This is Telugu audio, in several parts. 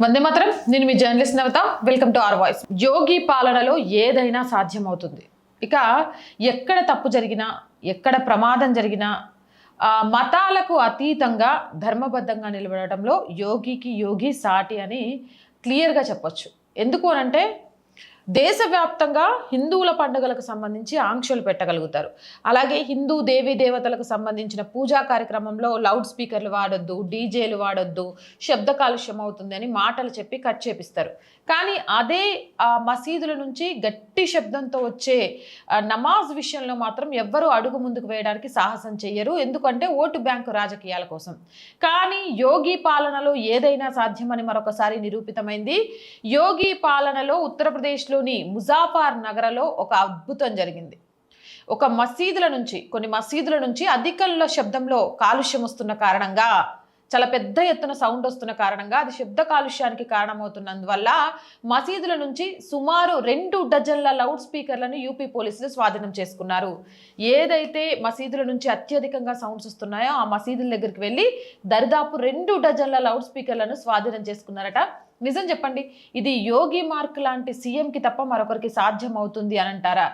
వందే మాత్రం. నేను మీ journalist Navata. Welcome to our voice. యోగి పాలనలో ఏదైనా సాధ్యమవుతుంది. ఇక ఎక్కడ తప్పు జరిగినా, ఎక్కడ ప్రమాదం జరిగినా మతాలకు అతీతంగా ధర్మబద్ధంగా నిలబడటంలో యోగి సాటి అని క్లియర్గా చెప్పొచ్చు. ఎందుకు అనంటే దేశవ్యాప్తంగా హిందువుల పండుగలకు సంబంధించి ఆంక్షలు పెట్టగలుగుతారు. అలాగే హిందూ దేవీ దేవతలకు సంబంధించిన పూజా కార్యక్రమంలో లౌడ్ స్పీకర్లు వాడొద్దు, డీజేలు వాడొద్దు, శబ్ద కాలుష్యం అవుతుంది అని మాటలు చెప్పి కట్ చేపిస్తారు. కానీ అదే మసీదుల నుంచి గట్టి శబ్దంతో వచ్చే నమాజ్ విషయంలో మాత్రం ఎవ్వరూ అడుగు ముందుకు వేయడానికి సాహసం చెయ్యరు. ఎందుకంటే ఓటు బ్యాంకు రాజకీయాల కోసం. కానీ యోగి పాలనలో ఏదైనా సాధ్యమని మరొకసారి నిరూపితమైంది. యోగి పాలనలో ఉత్తరప్రదేశ్లోని ముజాఫర్ నగర్లో ఒక అద్భుతం జరిగింది. కొన్ని మసీదుల నుంచి అధికంలో శబ్దంలో కాలుష్యం వస్తున్న కారణంగా, చాలా పెద్ద ఎత్తున సౌండ్ వస్తున్న కారణంగా, అది శబ్ద కాలుష్యానికి కారణమవుతున్నందువల్ల మసీదుల నుంచి సుమారు 2 డజన్ల లౌడ్ స్పీకర్లను యూపీ పోలీసులు స్వాధీనం చేసుకున్నారు. ఏదైతే మసీదుల నుంచి అత్యధికంగా సౌండ్స్ వస్తున్నాయో ఆ మసీదుల దగ్గరికి వెళ్ళి దరిదాపు 2 డజన్ల లౌడ్ స్పీకర్లను స్వాధీనం చేసుకున్నారట. నిజం చెప్పండి, ఇది యోగి మార్క్ లాంటి సీఎంకి తప్ప మరొకరికి సాధ్యం అవుతుంది అని అంటారా?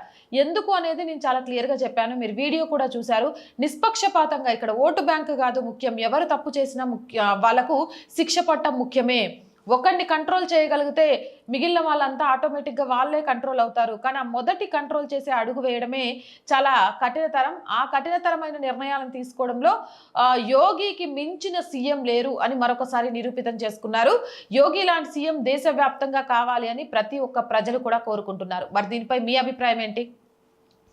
ఎందుకు అనేది నేను చాలా క్లియర్గా చెప్పాను. మీరు వీడియో కూడా చూశారు. నిష్పక్షపాతంగా ఇక్కడ ఓటు బ్యాంకు కాదు ముఖ్యం, ఎవరు తప్పు చేసినా వాళ్ళకు శిక్ష పట్టడం ముఖ్యమే. ఒకరిని కంట్రోల్ చేయగలిగితే మిగిలిన వాళ్ళంతా ఆటోమేటిక్గా వాళ్ళే కంట్రోల్ అవుతారు. కానీ ఆ మొదటి కంట్రోల్ చేసే అడుగు వేయడమే చాలా కఠినతరం. ఆ కఠినతరమైన నిర్ణయాలను తీసుకోవడంలో యోగికి మించిన సీఎం లేరు అని మరొకసారి నిరూపితం చేసుకున్నారు. యోగి లాంటి సీఎం దేశవ్యాప్తంగా కావాలి అని ప్రతి ఒక్క ప్రజలు కూడా కోరుకుంటున్నారు. మరి దీనిపై మీ అభిప్రాయం ఏంటి?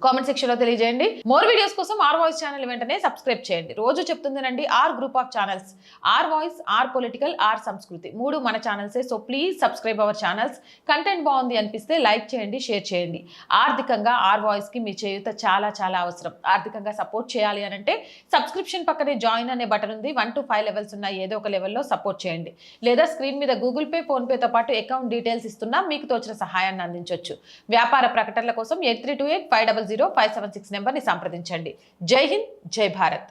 కామెంట్ సెక్షన్లో తెలియజేయండి. మోర్ వీడియోస్ కోసం ఆర్ వాయిస్ ఛానల్ వెంటనే సబ్స్క్రైబ్ చేయండి. రోజు చెప్తుందేనండి, our group of channels, our voice, our political, our Sanskriti, 3 మన ఛానల్సే. So please subscribe our channels. Content బాగుంది అనిపిస్తే లైక్ చేయండి, షేర్ చేయండి. ఆర్థికంగా ఆర్ వాయిస్కి మీ చేయూత చాలా చాలా అవసరం. ఆర్థికంగా సపోర్ట్ చేయాలి అని అంటే సబ్స్క్రిప్షన్ పక్కనే జాయిన్ అనే బటన్ ఉంది. 1 to 5 లెవెల్స్ ఉన్నాయి. ఏదో ఒక లెవెల్లో సపోర్ట్ చేయండి. లేదా స్క్రీన్ మీద గూగుల్ పే, ఫోన్పేతో పాటు అకౌంట్ డీటెయిల్స్ ఇస్తున్నా, మీకు తోచిన సహాయాన్ని అందించవచ్చు. వ్యాపార ప్రకటనల కోసం 8328 500 576 నెంబర్ని సంప్రదించండి. జై హింద్, జై భారత్.